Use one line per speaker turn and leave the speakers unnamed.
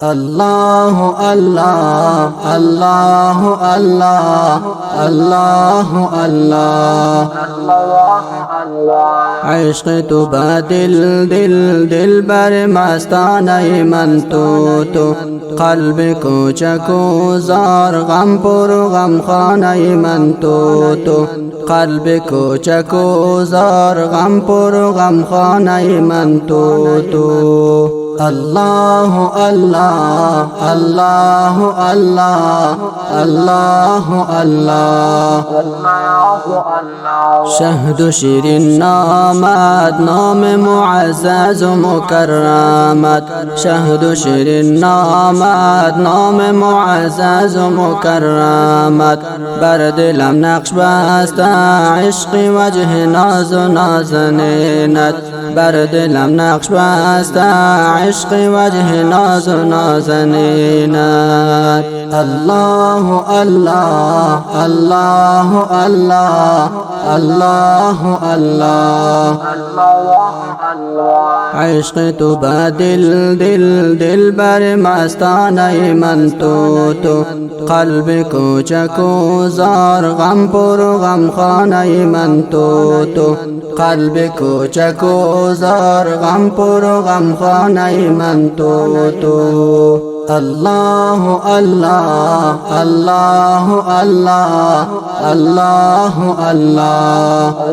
الله الله الله الله الله الله عشق تو با دل بر مستانه من تو قلب کوچکو زار غم پر غم خانه من تو قلب کوچکو زار غم پر غم خانه من تو الله الله الله الله الله الله شهد شیرین نامد نام معزز و مکرمت شهد شیرین نامد نام معزز و مکرمت بر دلم نقش بست عشق وجه ناز و نازنینت بر دلم نقش بست عشق وجه ناز و نازنینت الله الله الله الله الله الله عشق تو با دل بر مستانه من تو قلب کوچکو زار غم پر غم خانه من تو قلب کوچکو زار غم پر غم خانه من تو الله الله الله الله الله الله